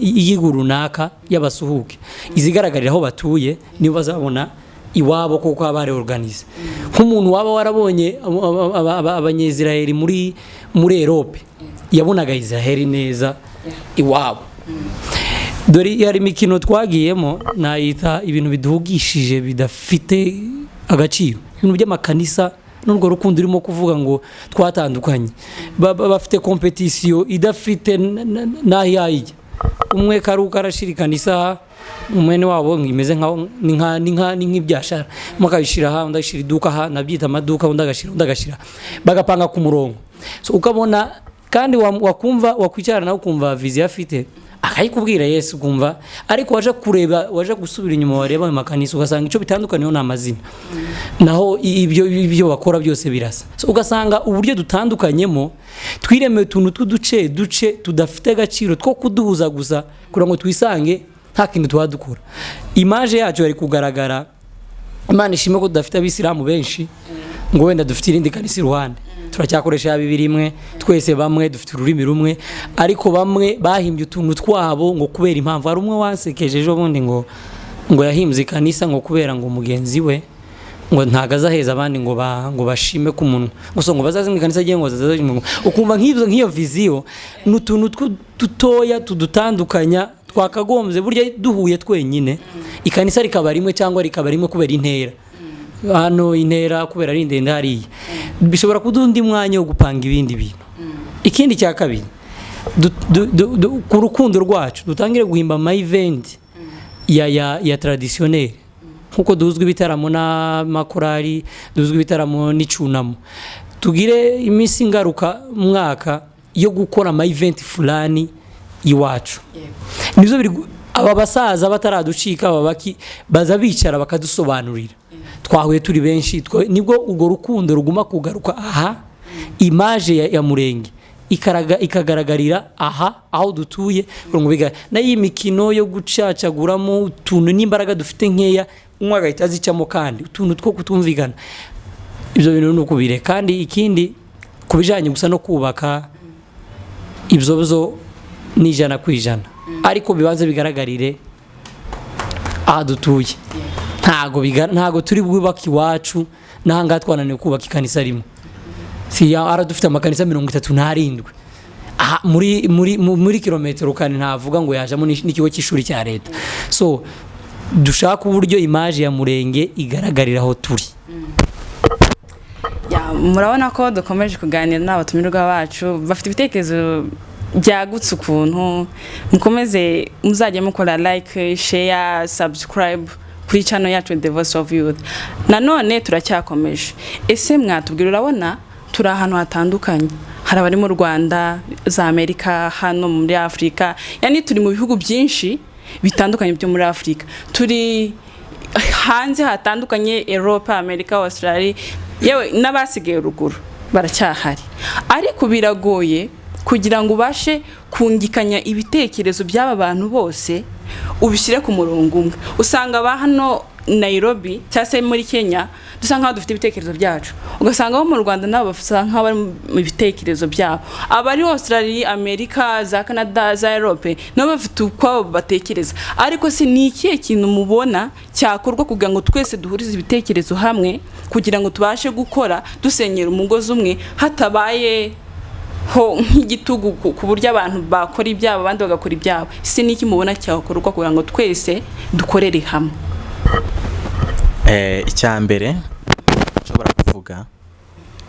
y'igihugu runaka y'abasuhuke izigaragarira aho batuye, nibo bazabona iwabo kuko abari organize. Nk'umuntu waba warabonye abanyeziraheli muri Europe, yabonaga Israel neza iwabo. Dore yari mikino twagiyemo nayita ibintu biduhugishije bidafite agaciro, ibintu by'amakanisa n'urwo rukundo urimo kuvuga ngo twatandukanye. Bafite competition idafite n'ayijya. Umwe karuka arashirikanisa umwene wabo ngimeze nka nk'ibyashara, mukabishira ha undashira iduka ha, nabyita amaduka undagashira bagapanga ku murongo. So ukabona kandi wakwicara nawe ukumva vision afite, akayikubwira Yesu kumva, ariko waje kureba, waje gusubira inyuma wareba mu makanisa ugasanga ico bitandukaniyeho n'amazina, naho ibyo bakora byose birasa. So ugasanga uburyo dutandukanyemo twireme utuntu tw'uduce tudafite agaciro two kuduhuza gusa kugira ngo twisange nta kintu twadukura. Image yacu yari kugaragara. Imana ishime ko dufite abisilamu benshi, ngo wenda dufite irindi kanisa iruhande, turacyakoresha bibiri imwe, twese bamwe dufite ururimi rumwe, ariko bamwe bahimbye utuntu twabo ngo kubera impamvu. Hari umwe wansekeje ejo bundi ngo yahimbye kanisa ngo kubera ngo mugenzi we ngo ntagaza heza abandi ngo bashime ku muntu, gusa ngo bazaze mu kanisa giye ngo zazaje. Ukumva nk'iyo vision n'utuntu dutoya tudutandukanya twakagombye burya duhuye twenyine ikanisa rikaba rimwe cyangwa rikaba rimwe kubera intera. Hano intera kubera ari ndende hariya bishobora kudundi mwanya wo gupanga ibindi bintu. Ikindi cya kabiri, ku rukundo rwacu dutangire guhimba ama event ya traditionnel, nkuko duzwi ibitaramo n'amakorari, duzwi ibitaramo n'icunamo. Tugire iminsi ngaruka mwaka yo gukora ama event fulani iwacu. Nizo biri aba basaza bataraducika babaki baza bicara bakadusobanurira. twahuye turi benshi nibwo urwo rukundo ruguma kugaruka aha image ya murenge ikagaragarira aha aho dutuye nayo imikino yo gucacaguramo utuntu n'imbaraga dufite nkeya umwe agahita azicamo kandi utuntu two kutumvikana ibyo bintu ni ukubire kandi ikindi kubijanye gusa no kubaka ibyo byo ni 100%, ariko bibanze bigaragarire aha dutuye ntago turi bwubaka iwacu nahanga twananiwe kubaka ikanisa rimwe dufite amakanisa 37 aha muri kilometero kandi ntavuga ngo yajamo n'ikigo cy'ishuri cya leta so dushaka uburyo image ya murenge igaragarira aho turi. Murabona ko dukomeje kuganira n'abatumirwa bacu bafite ibitekerezo byagutse ukuntu mukomeze muzajya mukora like share subscribe kuri channel yacu The Voice of Youth. Nanone turacyakomeje, ese mwatubwira urabona turi ahantu hatandukanye, hari abari mu Rwanda, za Amerika, hano muri Afrika, yani turi mu bihugu byinshi bitandukanye byo muri Afrika, turi hanze hatandukanye, Europe, Amerika, Australia, yewe n'abasigaye ruguru baracyahari, ariko biragoye kugira ngo ubashe kungikanya ibitekerezo by'aba bantu bose ubishyire ku murongo umwe. Usanga ba hano Nairobi cyase muri Kenya dusanga dufite ibitekerezo byacu, ugasanga bo mu Rwanda nabo bafasanga bari mu bitekerezo byabo, abari Australia, Amerika, za Canada, za Europe nabo bafite uko batekereza. Ariko si ni ikihe kintu mubona cyakorwa kugira ngo twese duhurize ibitekerezo hamwe kugira ngo tubashe gukora dusenyera umugozi umwe hatabaye ho nk'igitugu ku buryo abantu bakora ibyabo abandi bagakora ibyabo? Si niki mubona cyakorwa kugira ngo twese dukorere hamwe? Icyambere nshobora kuvuga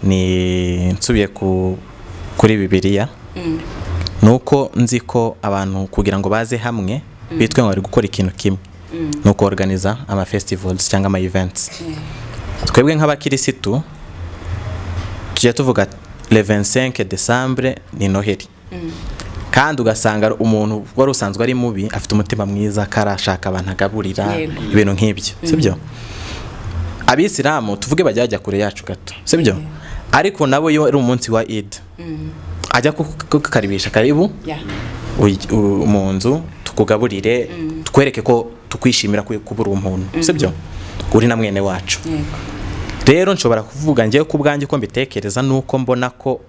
ni nsubiye kuri Bibiliya, nuko nzi ko abantu kugira ngo baze hamwe bitwe ngo bari gukora ikintu kimwe, nuko organiza ama festivals cyangwa ama events. Twebwe nk'abakirisitu tujya tuvuga le 25 décembre ni Noheli, kandi ugasanga umuntu wari usanzwe ari mubi afite umutima mwiza karashaka abantu agaburira ibintu nk'ibyo, sibyo? Abisilamu tuvuge bajya kure yacu gato, sibyo? Ariko nabo yo ari umunsi wa Eid ajya kukaribisha karibu mu nzu tukugaburire tukwereke ko tukwishimira kubura umuntu, sibyo? Uri na mwene wacu. Rero nshobora kuvuga ngiye ku bwanjye ko mbitekereza nuko mbona ko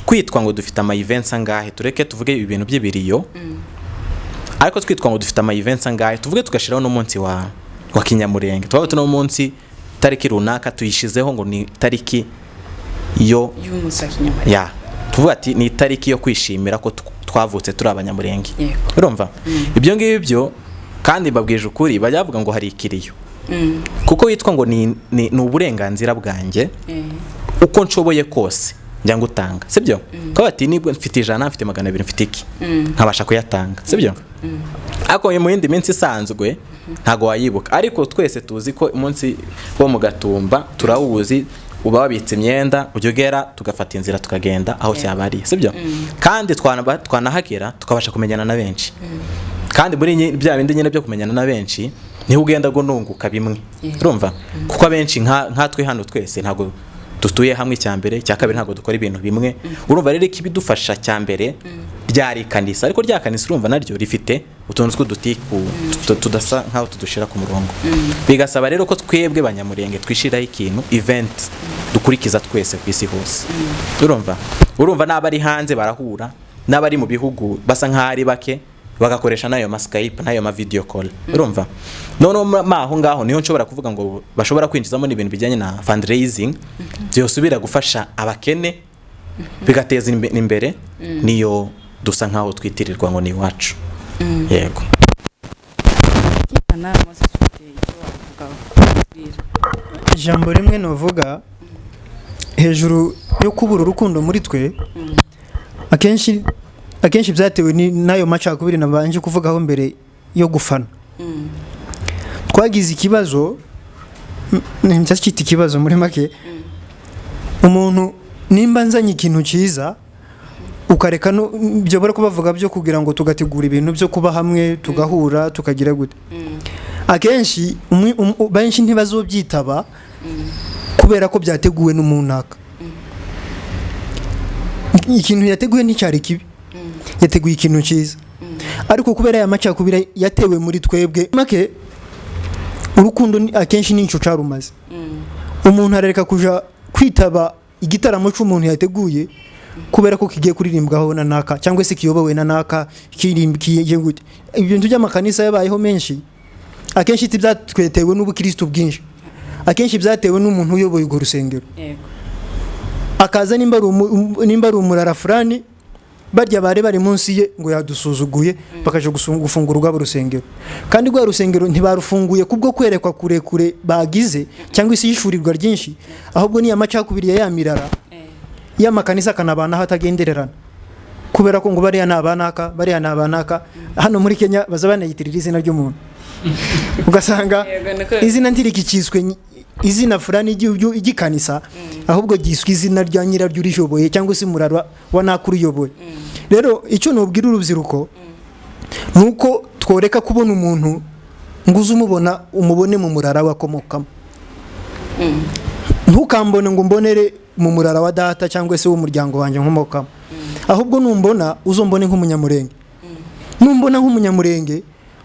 twitwa ngo dufite ama events angahe, tureke tuvuge ibintu by'ibiriyo, ariko twitwa ngo dufite ama events angahe tuvuge tugashiraho no munsi wa kinyamurenge, twaba tuno munsi tariki runaka tuyishizeho ngo ni tariki yo y'umusakinyamurenge, ya tuvuga ati ni tariki yo kwishimira ko twavutse turi abanyamurenge. Urumva ibyo ngibyo, kandi babwije ukuri bajya bavuga ngo hari ikiriyo, kuko witwa ngo ni uburenganzira bwanjye uko nshoboye kose njya ngutanga, sibyo? Ko bati nibwo mfite 100 mfite 200 mfite iki nkabasha kuyatanga, sibyo? Ako mu yindi minsi isanzwe ntago wayibuka, ariko twese tuzi ko umunsi wo mu Gatumba turawuzi, uba wabitse imyenda ujyogera tugafata inzira tukagenda aho cyabari, sibyo? Kandi twanahagera tukabasha kumenyana na benshi, kandi muri bya bindi nyine byo kumenyana na benshi niho ugenda go nunguka bimwe, urumva? Kuko abenshi nkatwe hano twese ntago dutuye hamwe, cyambere cya kabiri ntago dukora ibintu bimwe, urumva rero ikibidufasha cyambere ryari kanisa, ariko rya kanisa urumva naryo rifite utuntu tw'udutiku tudasa nkaho tudushira ku murongo. Bigasaba rero ko twebwe banyamurenge twishiraho ikintu event dukurikiza twese ku isi hose, urumva n'abari hanze barahura, n'abari mu bihugu basa nk'ari bake bagakoresha nayo ma Skype nayo ma video call, urumva? None maho ngaho niho nshobora kuvuga ngo bashobora kwinjizamo n'ibintu bijyanye na fundraising byosubira gufasha abakene bigateza imbere, niyo dusa nkaho twitirirwa ngo ni wacu. Yego. Jambo rimwe novuga hejuru yo kubura urukundo muri twe, akenshi byatewe nayo macakubiri nabanje kuvugaho mbere yo gufana. Twagize ikibazo, ncyita ikibazo muri make, umuntu nimba nzanye ikintu cyiza ukareka no byo bari kubavuga byo kugira ngo tugategura ibintu byo kuba hamwe tugahura tukagira gute, akenshi benshi ntibazobyitaba kubera ko byateguwe n'umunaka. Ikintu yateguye nticyari kibi, yateguye ikintu cyiza, ariko kubera ya macakubira yatewe muri twebwe make urukundo akenshi n'icyo carumaze. Umuntu arareka kuja kwitaba igitaramo cy'umuntu yateguye kubera ko kigiye kuririmbwaho na naka cyangwa se kiyobowe na naka kirimbikiye gute. Ibintu by'amakanisa yabayeho menshi akenshi byatwetewe n'ubukristo bwinshi, akenshi byatewe n'umuntu uyoboye urwo rusengero. Akaza nimba ari umurara fulani barya bari munsi ye ngo yadusuzuguye bakaje gufungura urwabo rusengero, kandi rwa rusengero ntibarufunguye kubwo kwerekwa kurekure bagize cyangwa isi yishurirwa ryinshi, ahubwo ni amacakubiri ya mirara y'amakanisa kanabana hatagendererana kubera ko ngo bariya nabanaka hano muri Kenya baza banayitirira izina ry'umuntu ugasanga izina ntirikikizwe izina fulani igikanisa ahubwo giswe izina rya nyiraryo urishoboye cyangwa se murarwa wa nakuru uyoboye. Rero icyo nobwira urubyiruko nuko tworeka kubona umuntu ngo uzumubona umubone mu murara wakomokamo. Ntukambone ngo mbonere mu murara wa data cyangwa se w'umuryango wanjye nkomokamo, ahubwo numbona uzombone nk'umunyamurenge. Numbona nk'umunyamurenge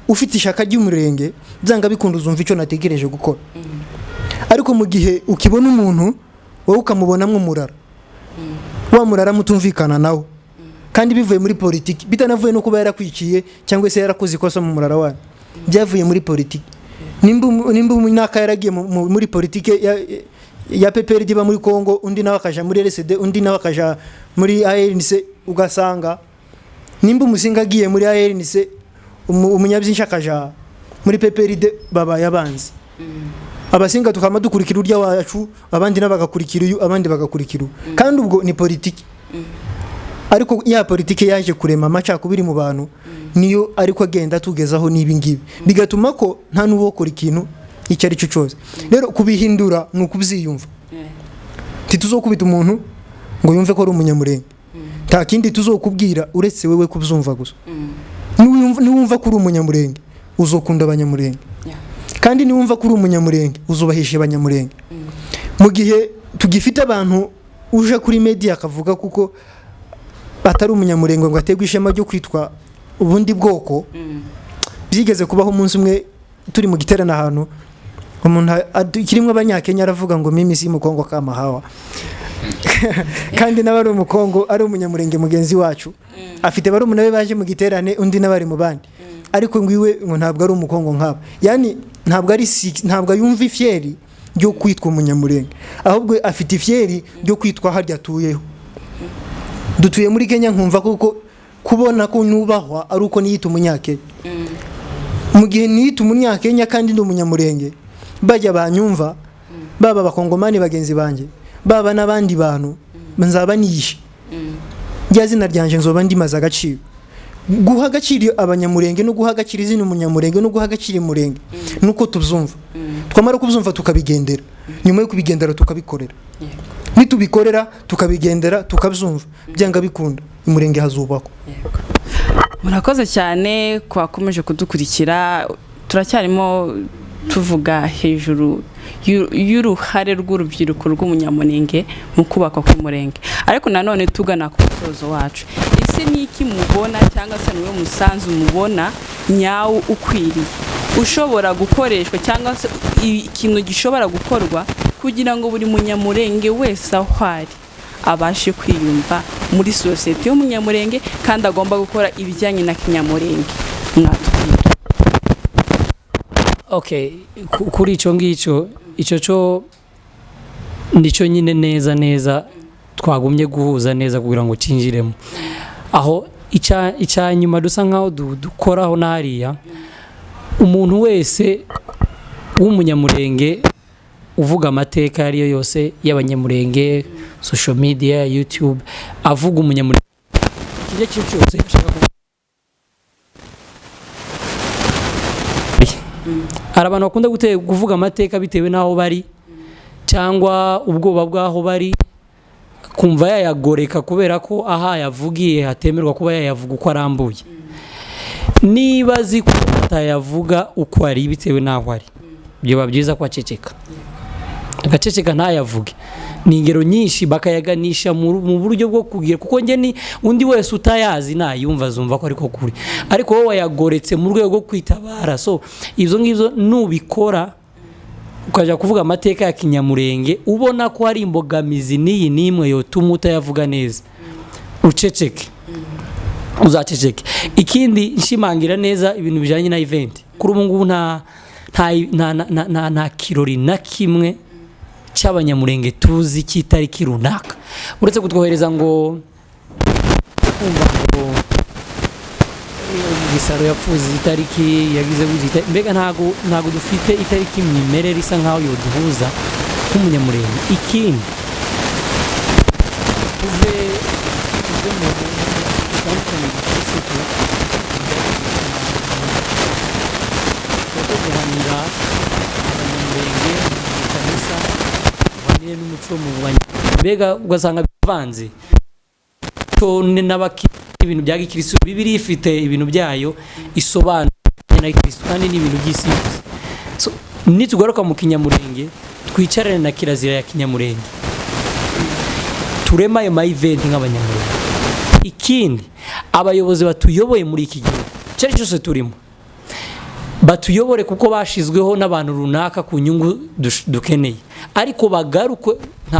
ufite ishaka ry'umurenge byanga bikunda uzumva icyo nategereje gukora. Ariko mu gihe ukibona umuntu wowe ukamubonamo umurara, wa murara mutumvikana nawe kandi bivuye muri politiki, bitanavuye no kuba yarakwiciye cyangwa se yarakoze ikosa mu murara wawe, byavuye muri politiki. Nimba umunaka yaragiye muri politiki ya PPR diba muri Kongo, undi nawe akaja muri RCD, undi nawe akaja muri ANC, ugasanga nimba umusinga agiye muri ANC umunyabyinshi akaja muri PPR baba yabanze. Abasinga tukama dukurikira urya wacu, abandi nabagakurikira uyu, abandi bagakurikira, kandi ubwo ni politiki. Ariko ya politiki yaje kurema amacakubiri mu bantu niyo ariko agenda tugezaho nibi ngibi, bigatuma ko nta n'ubokora ikintu icyo ari cyo cyose. Rero kubihindura ni ukubyiyumva. Tituzokubita umuntu ngo yumve ko ari umunyamurenge, nta kindi tuzokubwira uretse wewe kubyumva gusa. Niwumva ko uri umunyamurenge uzokunda abanyamurenge, kandi niwumva ko uri umunyamurenge uzubahisha abanyamurenge. Mu gihe tugifite abantu uje kuri media akavuga kuko atari umunyamurenge ngo ategwe ishema ryo kwitwa ubundi bwoko, byigeze kubaho umunsi umwe turi mu giterana ahantu umuntu kirimwe abanyakenya aravuga ngo mimi si mukongo kama hawa kandi nabari umukongo ari umunyamurenge mugenzi wacu afite bari umunabe baje mu giterane undi nabari mu bandi, ariko ngwiwe ngo ntabwo ari umukongo nkabo. Yani ntabwo yumva ifyeri ryo kwitwa umunyamurenge, ahubwo afite ifyeri ryo kwitwa harya atuyeho. Dutuye muri Kenya nkumva kuko kubona ko nubahwa ari uko niyita umunyakenya. Mu gihe niyita umunyakenya kandi ndi umunyamurenge bajya banyumva, baba bakongomani bagenzi banje, baba n'abandi bantu nzaba niyishe. Rya zina ryanje nzoba ndimaza agaciro. Guha agaciro abanyamurenge no guha agaciro izina umunyamurenge no guha agaciro umurenge nuko tubyumva. Twamara kubyumva tukabigendera, nyuma yo kubigendera tukabikorera. Nitubikorera tukabigendera tukabyumva, byanga bikunda umurenge hazubako. Murakoze cyane kwakomeje kudukurikira. Turacyarimo tuvuga hejuru y'uruhare rw'urubyiruko rw'umunyamurenge mu kubaka k'umurenge, ariko nanone tugana ku musozo wacu. Ese niki mubona cyangwa se niwe musanzu mubona nyawo ukwiriye ushobora gukoreshwa cyangwa se ikintu gishobora gukorwa kugira ngo buri munyamurenge wese aho ari abashe kwiyumva muri societe y'umunyamurenge kandi agomba gukora ibijyanye na kinyamurenge? Mwatubwira. Okay, kuri icyo ngicyo cyo nicyo nyine neza twagumye guhuza neza kugira ngo cinjiremo aho icya nyuma dusa nkaho dukoraho nariya. Umuntu wese w'umunyamurenge uvuga amateka ariyo yose y'abanyamurenge, social media, YouTube, avuga umunyamurenge kijya cyose ashaka abantu bakunda kuvuga amateka bitewe n'aho bari cyangwa ubwoba bw'aho bari, kumva yayagoreka kubera ko aha yavugiye hatemerwa kuba yayavuga uko arambuye. niba azi ko atayavuga uko ari bitewe n'aho ari byaba byiza ko aceceka agaceceka ntayavuge. Ni ingero nyinshi bakayaganisha mu buryo bwo kugira kuko nge ni undi wese utayazi nayumva azumva ko ariko kuri, ariko wowe wayagoretse mu rwego rwo kwitabara. So ibyo ngibyo nubikora ukaja kuvuga amateka ya kinyamurenge ubona ko hari imbogamizi n'iyi n'imwe yotuma utayavuga neza, uceceke, uzaceceke. Ikindi nshimangira neza ibintu bijanye na event kuri ubu ngubu nta kirori na kimwe cy'abanyamurenge tuzi cy'itariki runaka uretse kutwohereza ngo kumva ngo Gisaro yapfuze itariki yagize buzita, mbega ntago dufite itariki mimere risa nkaho yoduhuza nk'umunyamurenge. Ikindi tuve mu bitandukanye by'isuku guhanira abanyamurenge mu kanisa baniye n'umuco mu banyamurenge, mbega ugasanga bivanze tone ibintu bya gikristo. Bibiri ifite ibintu byayo isobanura na Kristo kandi n'ibintu by'isi. So nitugaruka mu kinyamurenge twicarane na kirazira ya kinyamurenge, turema ayo event nk'abanyamurenge. Ikindi abayobozi batuyoboye muri iki gihugu cyari cyose turimo batuyobore kuko bashizweho n'abantu runaka ku nyungu dukeneye, ariko bagaruke nta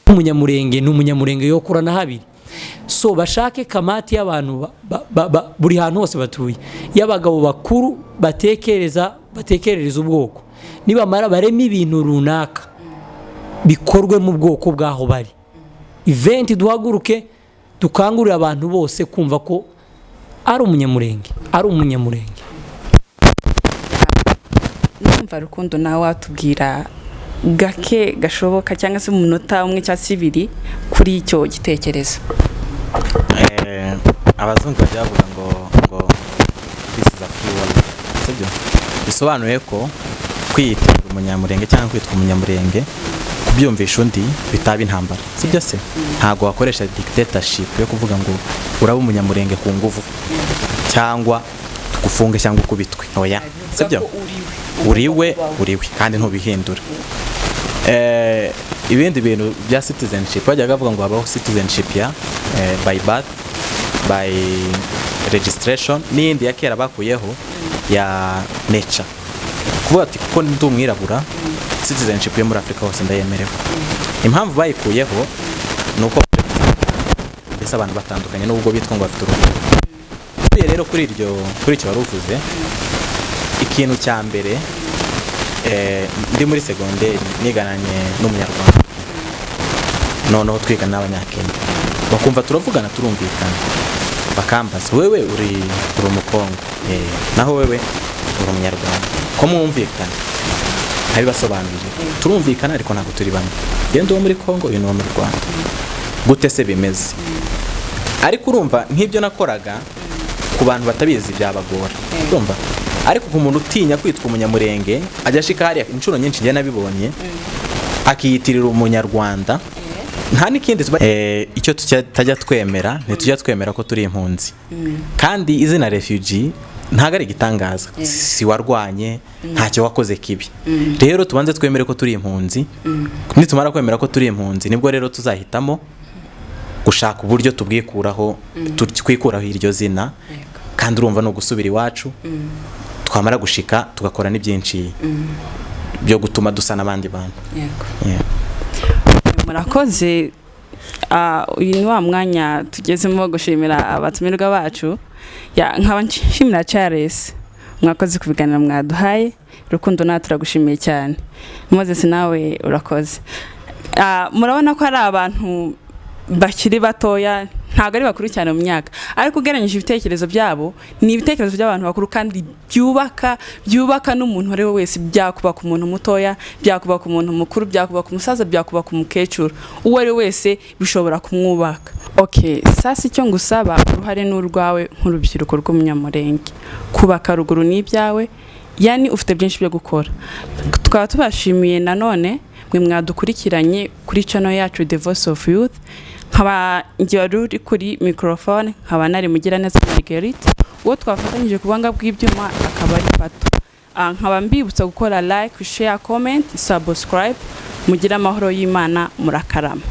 umunyamurenge n'umunyamurenge yo kurana habiri. So bashake kamati y'abantu buri hantu hose batuye y'abagabo bakuru batekerereza ubwoko, nibamara bareme ibintu runaka bikorwe mu bwoko bwaho bari. Event duhaguruke dukangurira abantu bose kumva ko ari umunyamurenge, ari umunyamurenge. Numva Rukundo nawe watubwira gake gashoboka cyangwa se mu minota umwe cyangwa ibiri kuri icyo gitekerezo. Abazungu bajya bavuga ngo this is a free world, sibyo? Bisobanuye ko kwiyitira umunyamurenge cyangwa kwitwa umunyamurenge kubyumvisha undi bitaba intambara, sibyo se? Ntago wakoresha dictatorship yo kuvuga ngo uraba umunyamurenge ku nguvu cyangwa tugufunge cyangwa ukubitwe, oya, sibyo? Uriwe kandi ntubihindura. Ibindi bintu bya citizenship bajya bavuga ngo habaho citizenship ya by birth, by registration, n'indi ya kera bakuyeho ya nature, kuvuga ati kuko ndi umwirabura citizenship yo muri Afrika hose ndayemerewe. Impamvu bayikuyeho nuko mbese abantu batandukanye n'ubwo bitwa ngo bafite uruhu. Rero kuri icyo waruvuze, ikintu cya mbere ndi muri segonderi nigananye n'umunyarwanda, noneho twiga n'abanyakenya, bakumva turavugana turumvikana, bakambaza wewe uri umukongo, naho wewe uri umunyarwanda, ko mwumvikana nkabibasobanurira, turumvikana ariko ntabwo turi bamwe, yenda uwo muri Kongo uyu ni uwo muri Rwanda, gute se bimeze? Ariko urumva nk'ibyo nakoraga ku bantu batabizi byabagora, urumva. Ariko ku muntu utinya kwitwa umunyamurenge ajya ashika hariya inshuro nyinshi njye nabibonye akiyitirira umunyarwanda, nta n'ikindi icyo tutajya twemera, ntitujya twemera ko turi impunzi. Kandi izina refugee ntago ari igitangaza, si warwanye ntacyo wakoze kibi. Rero tubanze twemere ko turi impunzi, nitumara kwemera ko turi impunzi nibwo rero tuzahitamo gushaka uburyo tubwikuraho, twikuraho iryo zina, kandi urumva no gusubira iwacu, twamara gushika tugakora n'ibyinshi byo gutuma dusa n'abandi bantu. Murakoze. Uyu ni wa mwanya tugezemo gushimira abatumirwa bacu, nkaba nshimira Charles, mwakoze kubiganira mwaduhaye. Rukundo nawe turagushimiye cyane. Moses nawe urakoze. Murabona ko ari abantu bakiri batoya, ntago ari bakuru cyane mu myaka, ariko ugereranyije ibitekerezo byabo ni ibitekerezo by'abantu bakuru kandi byubaka n'umuntu ari we wese, byakubaka umuntu mutoya, byakubaka umuntu mukuru, byakubaka umusaza, byakubaka umukecuru, uwo ari wese bishobora kumwubaka. Sasa icyo ngusaba uruhare n'urwawe nk'urubyiruko rw'umunyamurenge, kubaka ruguru n'ibyawe, yani ufite byinshi byo gukora. Tukaba tubashimiye nanone mwe mwadukurikiranye kuri channel yacu The Voice of Youth. Nkaba ngiye kuri microphone, nkaba nari Mugiraneza Marguerite, uwo twafatanyije kubanga bw'ibyuma akaba ari Pato. Nkaba mbibutsa gukora like, share, comment, subscribe. Mugira amahoro y'Imana, murakarama.